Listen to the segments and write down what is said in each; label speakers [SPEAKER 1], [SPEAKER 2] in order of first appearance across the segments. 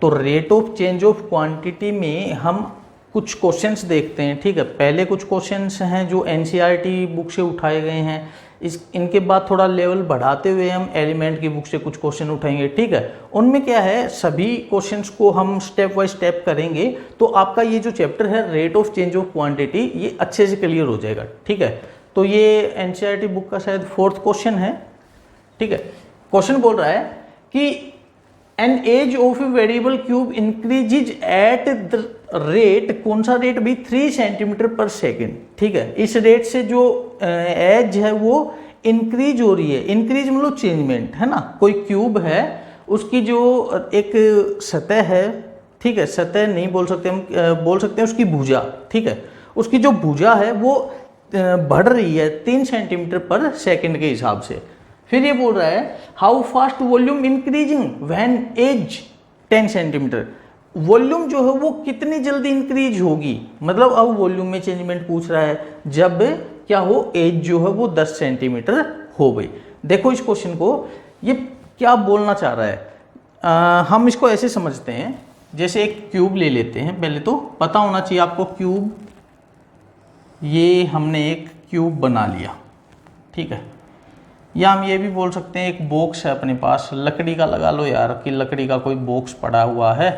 [SPEAKER 1] तो rate of change of quantity में हम कुछ क्वेश्चंस देखते हैं, ठीक है। पहले कुछ क्वेश्चंस हैं जो एनसीईआरटी बुक से उठाए गए हैं, इनके बाद थोड़ा लेवल बढ़ाते हुए हम एलिमेंट की बुक से कुछ क्वेश्चन उठाएंगे, ठीक है। उनमें क्या है, सभी क्वेश्चंस को हम स्टेप बाय स्टेप करेंगे तो आपका ये जो चैप्टर है rate of change of quantity ये अच्छे से क्लियर हो जाएगा, ठीक है। तो ये एनसीईआरटी बुक का शायद 4th क्वेश्चन है, ठीक है। क्वेश्चन बोल रहा है कि an edge of a variable cube increases at the rate, कौन सा रेट भी, 3 सेंटीमीटर पर सेकेंड, ठीक है। इस रेट से जो एज है वो इंक्रीज हो रही है, इंक्रीज मतलब चेंजमेंट है ना। कोई क्यूब है उसकी जो एक सतह है, ठीक है, सतह नहीं बोल सकते हम, बोल सकते हैं उसकी भुजा, ठीक है। उसकी जो भुजा है वो बढ़ रही है 3 सेंटीमीटर पर सेकेंड के हिसाब से। फिर ये बोल रहा है how fast volume increasing when edge 10 centimetre, volume जो है वो कितनी जल्दी इंक्रीज होगी, मतलब अब वॉल्यूम में चेंजमेंट पूछ रहा है जब क्या हो, एज जो है वो 10 सेंटीमीटर हो गई। देखो इस क्वेश्चन को ये क्या बोलना चाह रहा है, हम इसको ऐसे समझते हैं, जैसे एक क्यूब ले लेते हैं, पहले तो पता होना चाहिए आपको क्यूब, ये हमने एक क्यूब बना लिया, ठीक है। या हम ये भी बोल सकते हैं एक बॉक्स है अपने पास, लकड़ी का लगा लो यार कि लकड़ी का कोई बॉक्स पड़ा हुआ है,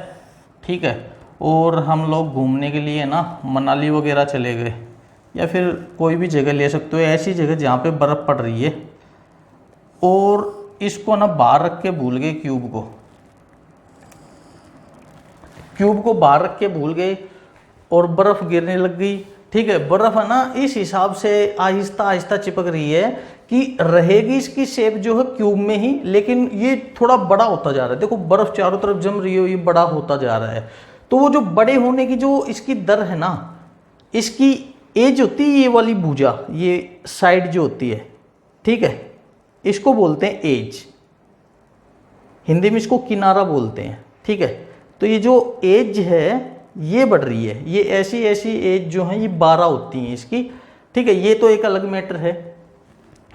[SPEAKER 1] ठीक है। और हम लोग घूमने के लिए ना मनाली वगैरह चले गए, या फिर कोई भी जगह ले सकते हो, ऐसी जगह जहाँ पे बर्फ़ पड़ रही है, और इसको ना बाहर रख के भूल गए क्यूब को बाहर रख के भूल गए और बर्फ़ गिरने लग गई, ठीक है। बर्फ़ है ना इस हिसाब से आहिस्ता आहिस्ता चिपक रही है कि रहेगी इसकी शेप जो है क्यूब में ही, लेकिन ये थोड़ा बड़ा होता जा रहा है। देखो बर्फ़ चारों तरफ जम रही है, ये बड़ा होता जा रहा है। तो वो जो बड़े होने की जो इसकी दर है ना, इसकी एज होती है ये वाली भुजा, ये साइड जो होती है, ठीक है, इसको बोलते हैं एज, हिंदी में इसको किनारा बोलते हैं, ठीक है। तो ये जो एज है ये बढ़ रही है, ये ऐसी ऐसी एज जो है ये 12 होती हैं इसकी, ठीक है। ये तो एक अलग मैटर है।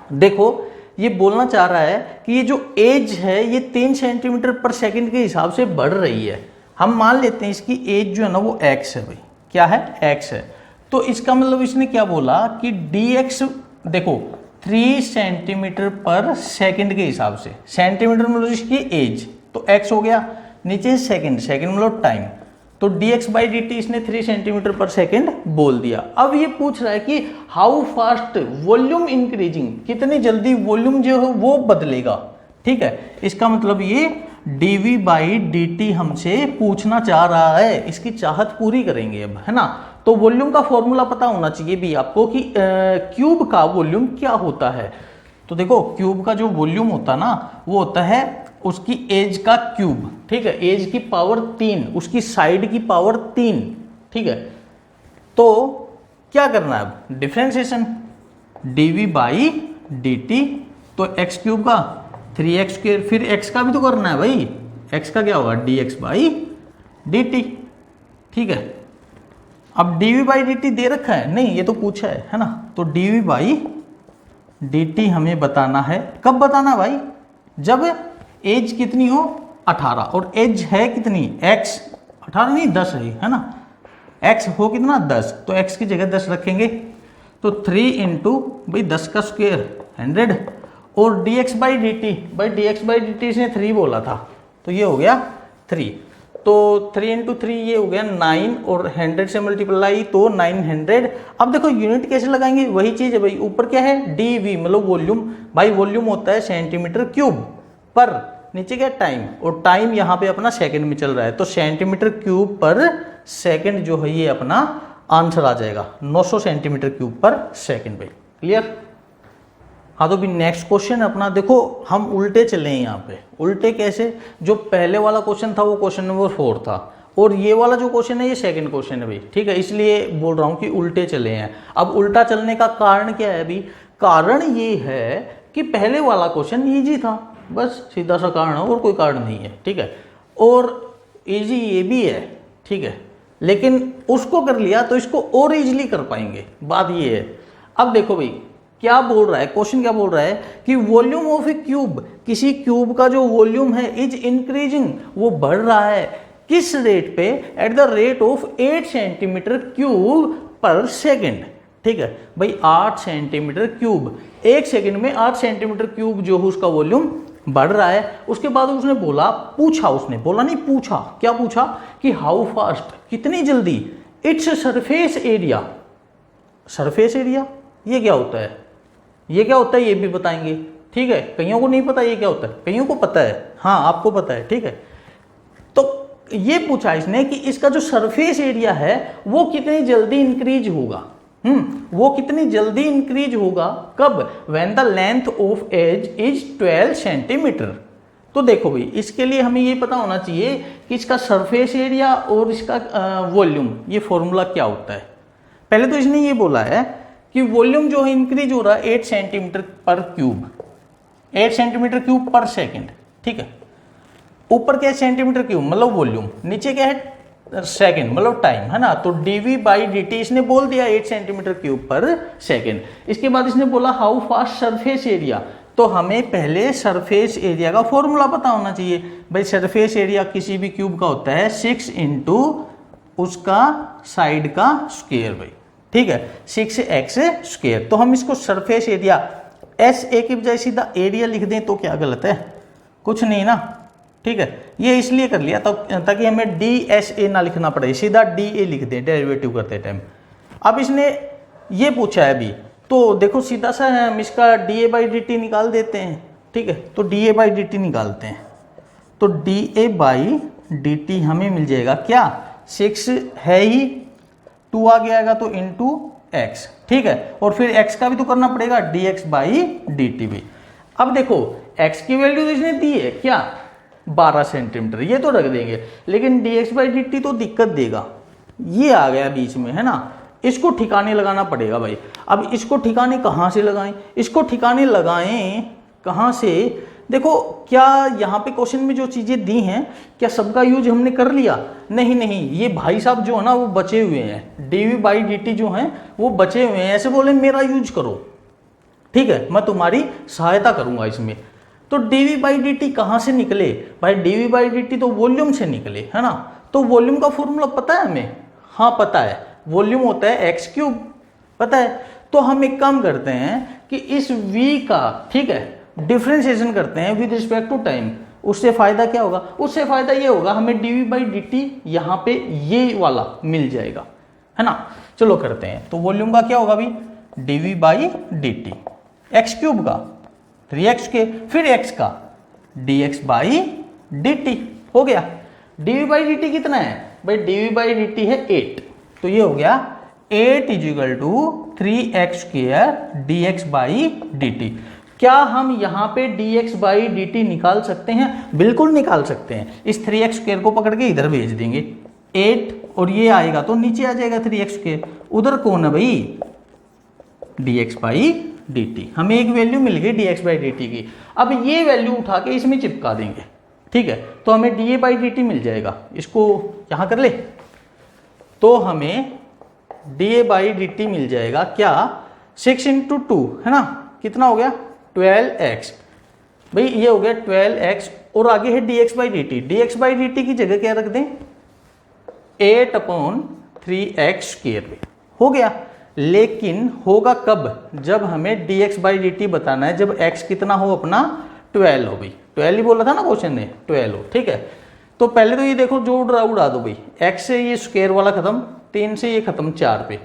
[SPEAKER 1] देखो ये बोलना चाह रहा है कि ये जो एज है ये 3 सेंटीमीटर पर सेकंड के हिसाब से बढ़ रही है। हम मान लेते हैं इसकी एज जो है ना वो x है, भाई क्या है, x है। तो इसका मतलब इसने क्या बोला कि dx, देखो 3 सेंटीमीटर पर सेकंड के हिसाब से, सेंटीमीटर मतलब इसकी एज, तो x हो गया, नीचे सेकंड, सेकंड मतलब टाइम, तो dx/dt इसने 3 सेंटीमीटर पर सेकंड बोल दिया। अब ये पूछ रहा है कि हाउ फास्ट वॉल्यूम इंक्रीजिंग, कितनी जल्दी वॉल्यूम जो है वो बदलेगा, ठीक है। इसका मतलब ये dv/dt हमसे पूछना चाह रहा है, इसकी चाहत पूरी करेंगे अब, है ना। तो वॉल्यूम का फॉर्मूला पता होना चाहिए भी आपको कि क्यूब का वॉल्यूम क्या होता है। तो देखो क्यूब का जो वॉल्यूम होता है ना वो होता है उसकी एज का क्यूब, ठीक है, एज की पावर 3, उसकी साइड की पावर 3, ठीक है। तो क्या करना है अब, डिफरेंशिएशन, dv/dt, तो x क्यूब का 3x², फिर x का भी तो करना है भाई, x का क्या होगा dx/dt, ठीक है। अब dv/dt दे रखा है, नहीं ये तो पूछा है ना, तो dv/dt हमें बताना है, कब बताना भाई, जब एज कितनी हो 18, और एज है कितनी x, 18 नहीं 10 है ना, x हो कितना 10, तो x की जगह 10 रखेंगे, तो 3 इंटू भाई 10 का स्क्वायर 100, और dx/dt इसने 3 बोला था, तो ये हो गया 3, तो 3 इंटू 3 ये हो गया 9, और 100 से मल्टीप्लाई तो 900। अब देखो यूनिट कैसे लगाएंगे, वही चीज़ है भाई, ऊपर क्या है dv मतलब वॉल्यूम, भाई वॉल्यूम होता है सेंटीमीटर क्यूब पर, नीचे क्या टाइम, और टाइम यहाँ पे अपना सेकंड में चल रहा है, तो सेंटीमीटर क्यूब पर सेकंड जो है ये अपना आंसर आ जाएगा 900 सेंटीमीटर क्यूब पर सेकंड पे, क्लियर। हाँ तो भी नेक्स्ट क्वेश्चन अपना देखो, हम उल्टे चले हैं यहाँ पे, उल्टे कैसे, जो पहले वाला क्वेश्चन था वो क्वेश्चन नंबर 4 था, और ये वाला जो क्वेश्चन है ये सेकंड क्वेश्चन है भाई, ठीक है, इसलिए बोल रहा हूँ कि उल्टे चले हैं। अब उल्टा चलने का कारण क्या है अभी, कारण ये है कि पहले वाला क्वेश्चन ईजी था, बस सीधा सा कारण है, और कोई कारण नहीं है, ठीक है। और इजी ये भी है, ठीक है, लेकिन उसको कर लिया तो इसको और इजीली कर पाएंगे, बात ये है। अब देखो भाई क्या बोल रहा है क्वेश्चन, क्या बोल रहा है कि वॉल्यूम ऑफ ए क्यूब, किसी क्यूब का जो वॉल्यूम है इज इंक्रीजिंग, वो बढ़ रहा है किस रेट पे? Eight the rate of 8 centimetre cube पर सेकेंड। ठीक है भाई, 8 सेंटीमीटर क्यूब, 1 सेकेंड में 8 सेंटीमीटर क्यूब जो है उसका वॉल्यूम बढ़ रहा है। उसके बाद उसने बोला, पूछा, उसने बोला नहीं पूछा, क्या पूछा कि हाउ फास्ट, कितनी जल्दी, its surface area. Surface area ये क्या होता है? ये क्या होता है ये भी बताएंगे। ठीक है, कईयों को नहीं पता ये क्या होता है, कईयों को पता है, हाँ आपको पता है। ठीक है, तो ये पूछा इसने कि इसका जो सरफेस एरिया है वो कितनी जल्दी इंक्रीज होगा। वो कितनी जल्दी इंक्रीज होगा, कब? When the length of edge is 12 centimetre. तो देखो भाई, इसके लिए हमें ये पता होना चाहिए कि इसका सरफेस एरिया और इसका वॉल्यूम, ये फॉर्मूला क्या होता है। पहले तो इसने ये बोला है कि वॉल्यूम जो है इंक्रीज हो रहा है 8 सेंटीमीटर पर क्यूब, 8 सेंटीमीटर क्यूब पर सेकेंड। ठीक है, ऊपर क्या है सेंटीमीटर क्यूब मतलब वॉल्यूम, नीचे क्या है सेकेंड मतलब टाइम, है ना। तो dv बाई dt इसने बोल दिया 8 सेंटीमीटर क्यूब पर सेकेंड। इसके बाद इसने बोला हाउ फास्ट सरफेस एरिया, तो हमें पहले सरफेस एरिया का फॉर्मूला पता होना चाहिए। भाई सरफेस एरिया किसी भी क्यूब का होता है 6 इंटू उसका साइड का स्क्वायर भाई। ठीक है, 6x स्क्वायर। तो हम इसको सरफेस एरिया एस ए की बजाय सीधा एरिया लिख दें तो क्या गलत है? कुछ नहीं ना। ठीक है, ये इसलिए कर लिया ताकि हमें डी एस ए ना लिखना पड़े, सीधा डी ए लिख दें डेरिवेटिव करते टाइम। अब इसने ये पूछा है अभी, तो देखो सीधा सा है, हम इसका D A by D T निकाल देते हैं। ठीक है, तो D A by D T निकालते हैं, तो D A by D T हमें मिल जाएगा क्या, 6 है ही, 2 आ गया तो इंटू एक्स। ठीक है, और फिर x का भी तो करना पड़ेगा, D X by D T भी। अब देखो x की वैल्यू तो इसने दी है क्या, 12 सेंटीमीटर, ये तो रख देंगे, लेकिन D X by D T तो दिक्कत देगा, ये आ गया बीच में, है ना। इसको ठिकाने लगाना पड़ेगा भाई। अब इसको ठिकाने कहाँ से लगाएं? इसको ठिकाने लगाएं कहाँ से? देखो क्या यहाँ पे क्वेश्चन में जो चीज़ें दी हैं क्या सबका यूज हमने कर लिया? नहीं नहीं, ये भाई साहब जो है ना वो बचे हुए हैं, D V by D T जो हैं वो बचे हुए हैं। ऐसे बोले मेरा यूज करो, ठीक है, मैं तुम्हारी सहायता करूंगा इसमें। तो D V by D T कहाँ से निकले भाई? D V by D T तो वॉल्यूम से निकले, है ना। तो वॉल्यूम का फॉर्मूला पता है हमें? हाँ पता है, वॉल्यूम होता है एक्स क्यूब, पता है। तो हम एक काम करते हैं कि इस v का, ठीक है, डिफ्रेंशिएशन करते हैं विद रिस्पेक्ट टू टाइम। उससे फायदा क्या होगा? उससे फायदा ये होगा हमें D V by D T यहाँ पे ये वाला मिल जाएगा, है ना। चलो करते हैं। तो वॉल्यूम का क्या होगा भाई? D V by D T, X cube का 3x के, फिर x का dx बाई डी टी हो गया। D V by D T कितना है भाई? D V by D T है 8, तो ये हो गया 8 equal to 3x square D X by D T. क्या हम यहाँ पे dx बाई डी टी निकाल सकते हैं? बिल्कुल निकाल सकते हैं। इस 3x स्क्वायर को पकड़ के इधर भेज देंगे, 8 और ये आएगा तो नीचे आ जाएगा 3x स्क्वायर। उधर कौन है भाई? dx by D T. हमें एक वैल्यू मिल गई dx बाई डी टी की। अब ये वैल्यू उठा के इसमें चिपका देंगे, ठीक है, तो हमें D A by D T मिल जाएगा। इसको यहाँ कर ले तो हमें D A by D T मिल जाएगा क्या? 6 इंटू 2, है ना, कितना हो गया? 12x। भाई ये हो गया 12x और आगे है dx by D T. dx by D T की जगह क्या रख दें? 8/3x स्क्वायर हो गया। लेकिन होगा कब? जब हमें dx बाई डी टी बताना है, जब x कितना हो अपना 12 हो भाई। 12 ही बोला था ना क्वेश्चन ने, 12 हो, ठीक है। तो पहले तो ये देखो जो उड़ा दो भाई, x से ये स्क्वायर वाला खत्म, 3 से ये खत्म 4 पे,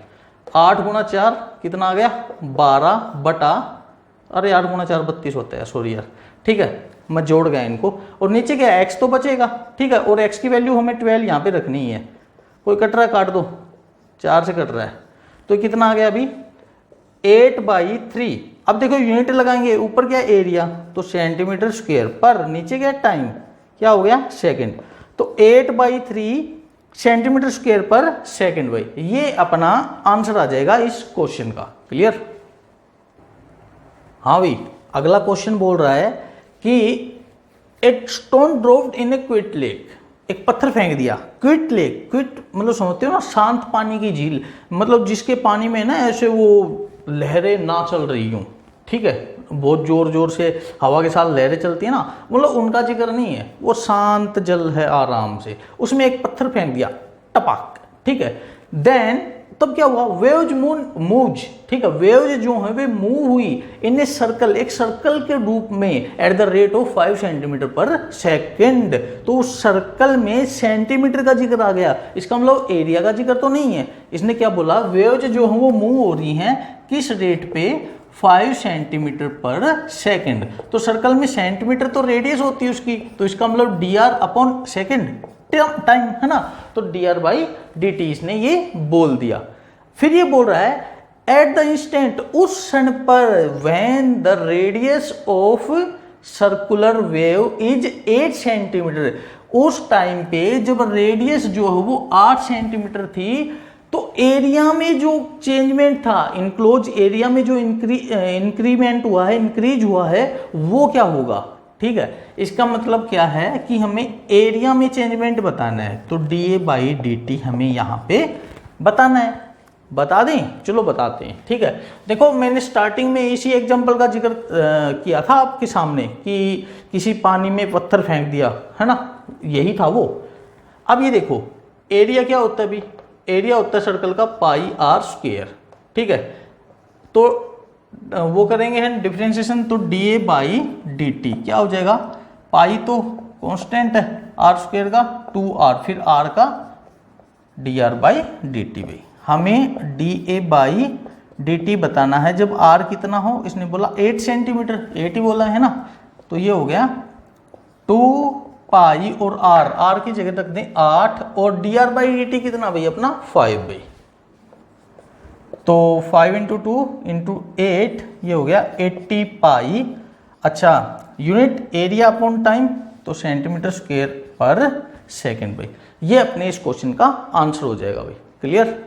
[SPEAKER 1] 8 गुणा 4 कितना आ गया? 12 बटा, अरे 8 गुणा 4 32 होता है, सॉरी यार, ठीक है, मैं जोड़ गया इनको। और नीचे क्या x तो बचेगा, ठीक है, और x की वैल्यू हमें 12 यहाँ पे रखनी है। कोई कट रहा है काट दो, 4 से कट रहा है, तो कितना आ गया अभी? 8/3। अब देखो यूनिट लगाएंगे, ऊपर क्या एरिया, तो सेंटीमीटर स्क्वायर, पर नीचे क्या टाइम, क्या हो गया? सेकंड। तो 8/3 सेंटीमीटर स्क्वायर पर सेकंड भाई, ये अपना आंसर आ जाएगा इस क्वेश्चन का। क्लियर? हाँ भाई, अगला क्वेश्चन बोल रहा है कि एक stone dropped in A quit lake, एक पत्थर फेंक दिया क्विट लेक। क्विट मतलब समझते हो ना, शांत पानी की झील, मतलब जिसके पानी में ना ऐसे वो लहरें ना चल रही हूं, ठीक है, बहुत जोर जोर से हवा के साथ लहरें चलती है ना, मतलब उनका जिक्र नहीं है, वो शांत जल है आराम से। उसमें एक पत्थर फेंक दिया टपाक, ठीक है, देन तब क्या हुआ, वेव्स मूव्स, ठीक है, वेव्स जो है वे मूव हुई इन ए सर्कल, एक सर्कल के रूप में eight the rate of 5 centimetre पर सेकेंड। तो उस सर्कल में सेंटीमीटर का जिक्र आ गया, इसका मतलब एरिया का जिक्र तो नहीं है। इसने क्या बोला, वेव्स जो है वो मूव हो रही हैं किस रेट पे, 5 सेंटीमीटर पर सेकेंड। तो सर्कल में सेंटीमीटर तो रेडियस होती है उसकी, तो इसका मतलब dr अपॉन सेकेंड टाइम है ना, तो dr बाई dt इसने ये बोल दिया। फिर ये बोल रहा है एट द इंस्टेंट, उस क्षण पर, when the radius of circular wave is 8 centimetre, उस टाइम पे जब रेडियस जो है वो 8 सेंटीमीटर थी, तो एरिया में जो चेंजमेंट था, इनक्लोज एरिया में जो इंक्रीमेंट हुआ है, इंक्रीज हुआ है, वो क्या होगा, ठीक है। इसका मतलब क्या है कि हमें एरिया में चेंजमेंट बताना है, तो dA बाई dt हमें यहाँ पे बताना है। बता दें, चलो बताते हैं, ठीक है। देखो मैंने स्टार्टिंग में इसी एग्जांपल का जिक्र किया था आपके सामने कि किसी पानी में पत्थर फेंक दिया है ना, यही था वो। अब ये देखो एरिया क्या होता है, अभी एरिया होता है सर्कल का पाई आर स्क्वायर, ठीक है। तो वो करेंगे हम डिफरेंशिएशन, तो dA बाई dt क्या हो जाएगा, पाई तो कांस्टेंट है, आर स्क्वायर का 2r, फिर r का dr बाई dt भाई। हमें dA बाई dt बताना है जब r कितना हो, इसने बोला 8 सेंटीमीटर, 8 ही बोला है ना, तो ये हो गया 2 पाई और r की जगह रख दें 8, और dr बाई dt कितना भाई अपना 5 भाई, तो 5 इंटू 2 इंटू 8 ये हो गया 80 पाई। अच्छा यूनिट एरिया अपॉन टाइम, तो सेंटीमीटर स्क्वायर पर सेकंड भाई। ये अपने इस क्वेश्चन का आंसर हो जाएगा भाई, क्लियर।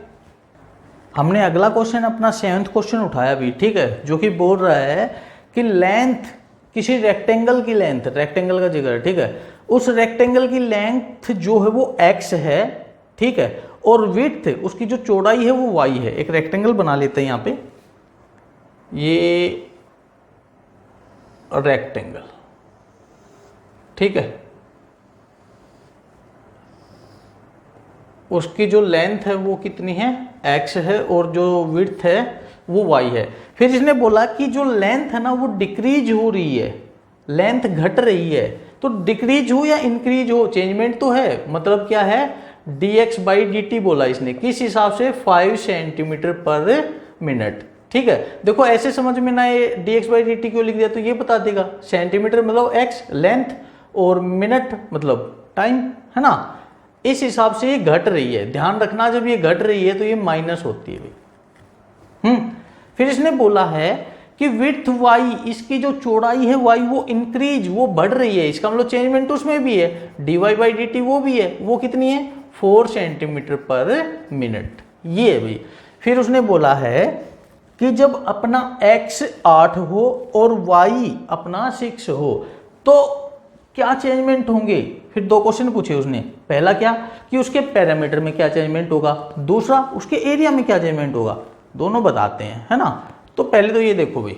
[SPEAKER 1] हमने अगला क्वेश्चन अपना 7th क्वेश्चन उठाया भी, ठीक है, जो कि बोल रहा है कि लेंथ, किसी रेक्टेंगल की लेंथ, रेक्टेंगल का जिक्र है, ठीक है, उस रेक्टेंगल की लेंथ जो है वो x है, ठीक है, और विड्थ उसकी जो चौड़ाई है वो y है। एक रेक्टेंगल बना लेते हैं यहाँ पे, ये रेक्टेंगल, ठीक है, उसकी जो लेंथ है वो कितनी है, x है, और जो विड्थ है वो y है। फिर इसने बोला कि जो लेंथ है ना वो डिक्रीज हो रही है, लेंथ घट रही है, तो डिक्रीज हो या इंक्रीज हो, चेंजमेंट तो है, मतलब क्या है, dx बाई dt बोला इसने, किस हिसाब से, 5 सेंटीमीटर पर मिनट, ठीक है। देखो ऐसे समझ में ना ये dx बाई dt क्यों लिख दिया, तो ये बता देगा, सेंटीमीटर मतलब x लेंथ और मिनट मतलब टाइम, है ना, इस हिसाब से ये घट रही है। ध्यान रखना जब ये घट रही है तो ये माइनस होती है भाई। फिर इसने बोला है कि विड्थ y, इसकी जो चौड़ाई है y वो इंक्रीज, वो बढ़ रही है, इसका मतलब चेंजमेंट उसमें भी है, dy बाई dt वो भी है, वो कितनी है, 4 सेंटीमीटर पर मिनट, ये है भाई। फिर उसने बोला है कि जब अपना x 8 हो और y अपना 6 हो तो क्या चेंजमेंट होंगे। फिर 2 क्वेश्चन पूछे उसने, पहला क्या कि उसके पैरामीटर में क्या चेंजमेंट होगा, दूसरा उसके एरिया में क्या चेंजमेंट होगा, दोनों बताते हैं, है ना। तो पहले तो ये देखो भाई,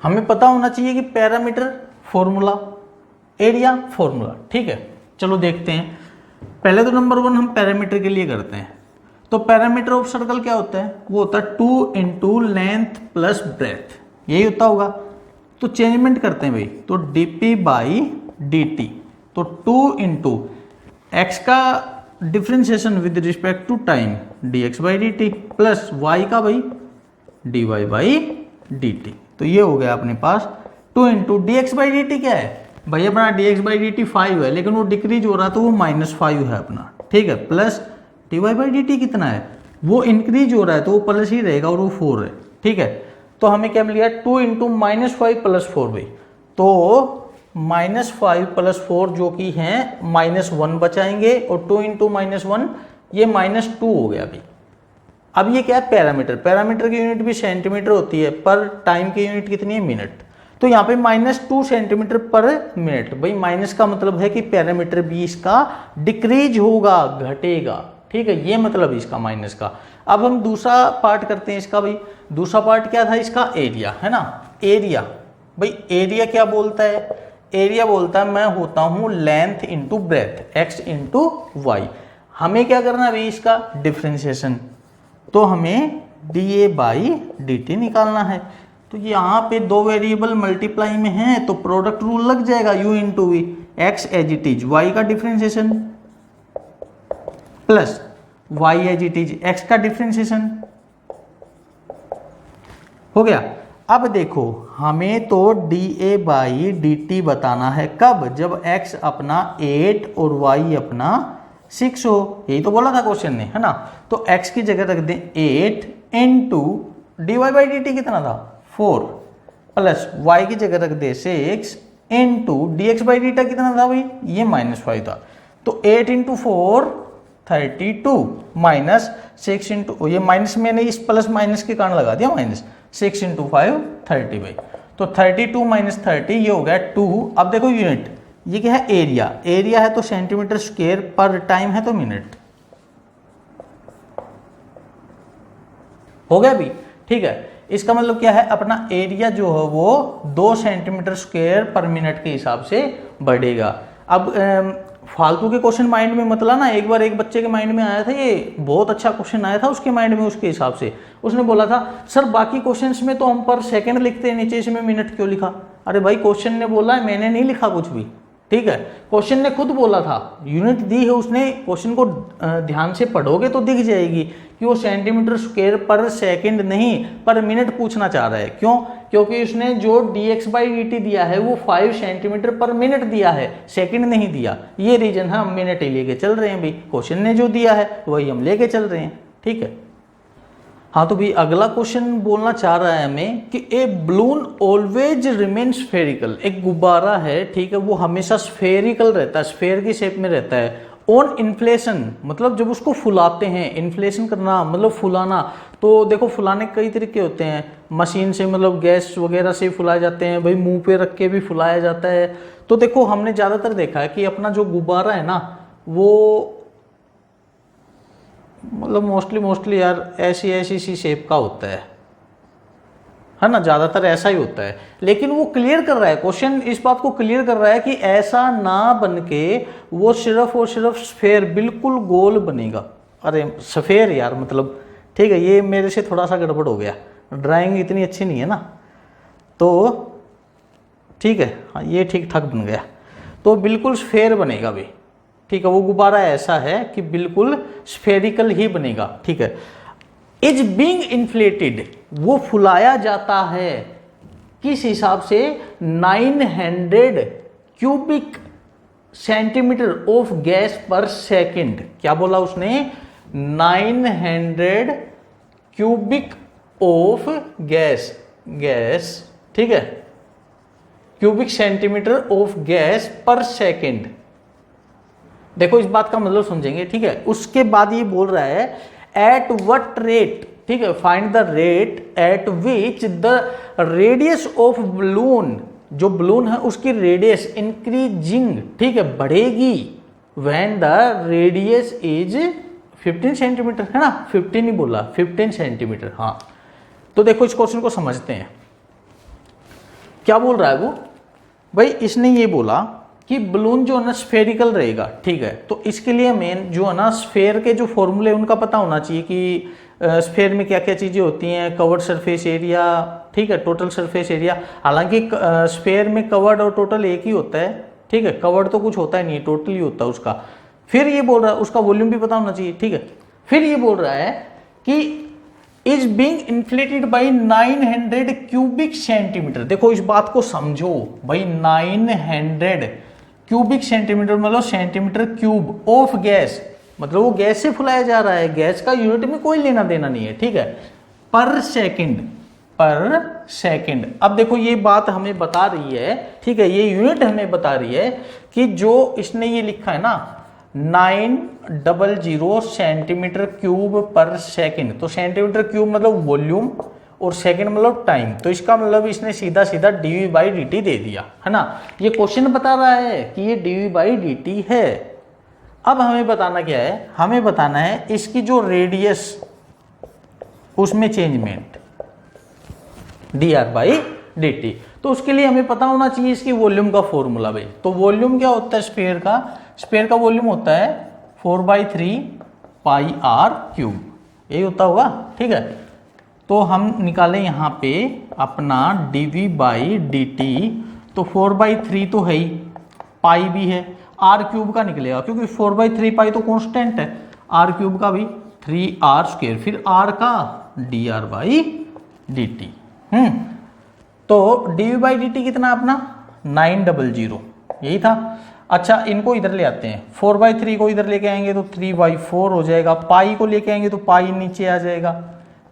[SPEAKER 1] हमें पता होना चाहिए कि पैरामीटर फॉर्मूला, एरिया फॉर्मूला, ठीक है। चलो देखते हैं, पहले तो नंबर 1 हम पैरामीटर के लिए करते हैं। तो पैरामीटर ऑफ सर्कल क्या होता है, वो होता है 2 इंटू लेंथ प्लस ब्रेथ, यही होता होगा। तो चेंजमेंट करते हैं भाई, तो dp बाई dt, तो 2 इंटू एक्स का differentiation with respect to time dx by dt plus y का भाई dy बाई dt। तो ये हो गया अपने पास 2 इंटू dx बाई dt क्या है भाई, अपना dx बाई dt 5 है, लेकिन वो डिक्रीज हो रहा तो वो -5 है अपना, ठीक है, प्लस dy बाई dt कितना है, वो इंक्रीज हो रहा है तो वो प्लस ही रहेगा और वो 4 है, ठीक है। तो हमें क्या मिल गया 2 इंटू -5 प्लस 4 भाई, तो -5 प्लस 4 जो कि है -1 बचाएंगे, और 2 इंटू -1 ये -2 हो गया भाई। अब ये क्या है पैरामीटर, पैरामीटर की यूनिट भी सेंटीमीटर होती है, पर टाइम की यूनिट कितनी है, मिनट। तो यहाँ पे -2 सेंटीमीटर पर मिनट, भाई माइनस का मतलब है कि पैरामीटर भी इसका डिक्रीज होगा, घटेगा, ठीक है, ये मतलब इसका माइनस का। अब हम दूसरा पार्ट करते हैं इसका भाई। दूसरा पार्ट क्या था इसका, एरिया है ना। एरिया भाई, एरिया क्या बोलता है, एरिया बोलता है मैं होता हूं length into breadth, X into Y. हमें क्या करना है भाई, इसका डिफ्रेंशिएशन, तो हमें D A by D T निकालना है। तो यहाँ पे दो वेरिएबल मल्टीप्लाई में है तो प्रोडक्ट रूल लग जाएगा, u into V, X as it is Y का differentiation plus Y as it is X का डिफ्रेंशिएशन हो गया। अब देखो हमें तो D A by D T बताना है, कब, जब x अपना 8 और y अपना 6 हो, यही तो बोला था क्वेश्चन ने, है ना। तो x की जगह रख दें 8 into D Y by D T कितना था 4, प्लस y की जगह रख दे 6 into D X by D T कितना था भाई, ये -5 था। तो 8 इंटू 4 32 माइनस 6 इंटू, ये माइनस मैंने इस प्लस माइनस के कारण लगा दिया माइनस, 6 इंटू 5 30 भाई। तो 32 माइनस 30 ये हो गया 2। अब देखो यूनिट, ये क्या है, एरिया, एरिया है तो सेंटीमीटर स्क्वायर, पर टाइम है तो मिनट, हो गया भी, ठीक है। इसका मतलब क्या है, अपना एरिया जो है वो 2 सेंटीमीटर स्क्वायर पर मिनट के हिसाब से बढ़ेगा। अब फालतू के क्वेश्चन माइंड में मत लाना, एक बार एक बच्चे के माइंड में आया था, ये बहुत अच्छा क्वेश्चन आया था उसके माइंड में, उसके हिसाब से उसने बोला था सर बाकी क्वेश्चंस में तो हम पर सेकंड लिखते हैं, नीचे इसमें मिनट क्यों लिखा। अरे भाई क्वेश्चन ने बोला है, मैंने नहीं लिखा कुछ भी, ठीक है, क्वेश्चन ने खुद बोला था, यूनिट दी है उसने, क्वेश्चन को ध्यान से पढ़ोगे तो दिख जाएगी कि वो सेंटीमीटर स्क्वायर पर सेकंड नहीं पर मिनट पूछना चाह रहा है। क्यों, क्योंकि उसने जो dx बाई डी टी दिया है वो 5 सेंटीमीटर पर मिनट दिया है, सेकंड नहीं दिया, ये रीजन है, हम मिनट ही लेके चल रहे हैं भाई, क्वेश्चन ने जो दिया है वही हम लेके चल रहे हैं, ठीक है। हाँ तो भाई अगला क्वेश्चन बोलना चाह रहा है हमें कि ए बलून ऑलवेज रिमेन स्फेरिकल, एक गुब्बारा है, ठीक है, वो हमेशा स्फेरिकल रहता है, स्फेयर की शेप में रहता है। ऑन इन्फ्लेशन, मतलब जब उसको फुलाते हैं, इन्फ्लेशन करना मतलब फुलाना, तो देखो फुलाने कई तरीके होते हैं, मशीन से मतलब गैस वगैरह से फुलाए जाते हैं, भाई मुंह पे रख के भी फुलाया जाता है। तो देखो हमने ज़्यादातर देखा है कि अपना जो गुब्बारा है ना वो मतलब मोस्टली यार ऐसी सी शेप का होता है ना, ज़्यादातर ऐसा ही होता है। लेकिन वो क्लियर कर रहा है, क्वेश्चन इस बात को क्लियर कर रहा है कि ऐसा ना बन के वो सिर्फ और सिर्फ स्फेयर, बिल्कुल गोल बनेगा। अरे स्फेयर यार मतलब, ठीक है, ये मेरे से थोड़ा सा गड़बड़ हो गया, ड्राइंग इतनी अच्छी नहीं है ना, तो ठीक है, हाँ ये ठीक ठाक बन गया, तो बिल्कुल स्फेयर बनेगा भी, ठीक है। वो गुब्बारा ऐसा है कि बिल्कुल स्फेरिकल ही बनेगा, ठीक है। इज बीइंग इन्फ्लेटेड, वो फुलाया जाता है किस हिसाब से, 900 क्यूबिक सेंटीमीटर ऑफ गैस पर सेकंड। क्या बोला उसने, 900 क्यूबिक ऑफ गैस, ठीक है, क्यूबिक सेंटीमीटर ऑफ गैस पर सेकंड। देखो इस बात का मतलब समझेंगे, ठीक है। उसके बाद ये बोल रहा है एट व्हाट रेट, ठीक है, find the rate at which the radius of balloon, जो बलून है उसकी रेडियस इंक्रीजिंग, ठीक है, बढ़ेगी, when the radius is 15 centimetre, है ना, 15 नहीं बोला, 15 सेंटीमीटर। हाँ तो देखो इस क्वेश्चन को समझते हैं, क्या बोल रहा है वो भाई, इसने ये बोला कि बलून जो है ना स्फेरिकल रहेगा, ठीक है। तो इसके लिए मेन जो है ना स्फेयर के जो फॉर्मूले उनका पता होना चाहिए कि स्फेयर में क्या क्या चीज़ें होती हैं, कवर्ड सरफेस एरिया, ठीक है, टोटल सरफेस एरिया। हालांकि स्फेयर में कवर्ड और टोटल एक ही होता है, ठीक है, कवर्ड तो कुछ होता ही नहीं, टोटल ही होता है उसका। फिर ये बोल रहा है उसका वॉल्यूम भी पता होना चाहिए, ठीक है। फिर ये बोल रहा है कि is being inflated by 900 cubic centimetre. देखो इस बात को समझो भाई, 900 क्यूबिक सेंटीमीटर मतलब सेंटीमीटर क्यूब ऑफ गैस, मतलब वो गैस से फुलाया जा रहा है, गैस का यूनिट में कोई लेना देना नहीं है, ठीक है, पर सेकंड। अब देखो ये बात हमें बता रही है, ठीक है, ये यूनिट हमें बता रही है कि जो इसने ये लिखा है ना 900 सेंटीमीटर क्यूब पर सेकंड, तो सेंटीमीटर क्यूब मतलब वॉल्यूम और सेकंड मतलब टाइम, तो इसका मतलब इसने सीधा सीधा dv बाई dt दे दिया, है ना। ये क्वेश्चन बता रहा है कि ये dv बाई dt है, अब हमें बताना क्या है, हमें बताना है इसकी जो रेडियस उसमें चेंजमेंट dr/dt। तो उसके लिए हमें पता होना चाहिए इसकी वॉल्यूम का फॉर्मूला भाई। तो वॉल्यूम क्या होता है स्फीयर का, स्फीयर का वॉल्यूम होता है 4/3 पाई r क्यूब, यही होता होगा, ठीक है। तो हम निकालें यहाँ पे अपना dv/dt, तो 4/3 तो है ही, पाई भी है, r क्यूब का निकलेगा क्योंकि 4/3 पाई तो कांस्टेंट है, r क्यूब का भी 3r², फिर r का dr/dt। तो dv/dt कितना अपना 900, यही था। अच्छा इनको इधर ले आते हैं, 4/3 को इधर लेके आएंगे तो 3/4 हो जाएगा, पाई को लेके आएंगे तो पाई नीचे आ जाएगा,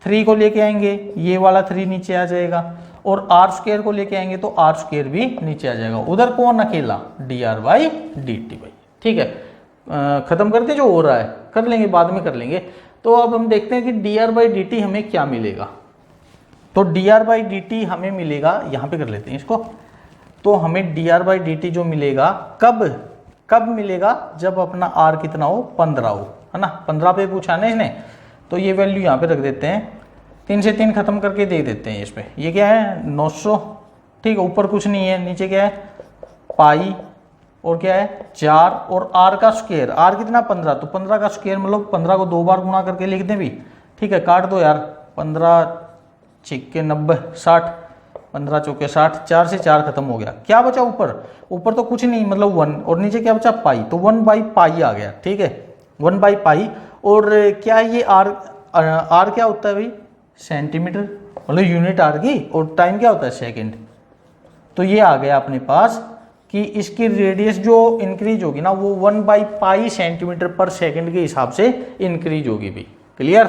[SPEAKER 1] 3 को लेके आएंगे ये वाला 3 नीचे आ जाएगा, और r² को लेके आएंगे तो r² भी नीचे आ जाएगा। उधर कौन अकेला, dr/dt भाई, ठीक है। खत्म करते जो हो रहा है, कर लेंगे बाद में कर लेंगे। तो अब हम देखते हैं कि dr/dt हमें क्या मिलेगा। तो dr/dt हमें मिलेगा, यहाँ पे कर लेते हैं इसको। तो हमें dr/dt जो मिलेगा कब मिलेगा, जब अपना r कितना हो 15 हो, है ना। 15 पे पूछा ना इसने, तो ये वैल्यू यहाँ पे रख देते हैं, 3 से 3 खत्म करके दे देते हैं इस पे। ये क्या है 900, ठीक है, ऊपर कुछ नहीं है, नीचे क्या है पाई और क्या है 4 और r का स्क्वायर, r कितना 15, तो 15 का स्क्वायर मतलब 15 को 2 बार गुणा करके लिख दें भी, ठीक है। काट दो यार, 15 छिक्के 90 60, 15 चौके 60, 4 से 4 खत्म हो गया। क्या बचा ऊपर तो कुछ नहीं मतलब 1, और नीचे क्या बचा पाई, तो 1/पाई आ गया, ठीक है 1/पाई। और क्या है ये r क्या होता है भाई सेंटीमीटर, मतलब यूनिट r की, और टाइम क्या होता है सेकंड। तो ये आ गया अपने पास कि इसकी रेडियस जो इंक्रीज होगी ना वो 1/पाई सेंटीमीटर पर सेकंड के हिसाब से इंक्रीज होगी भाई। क्लियर।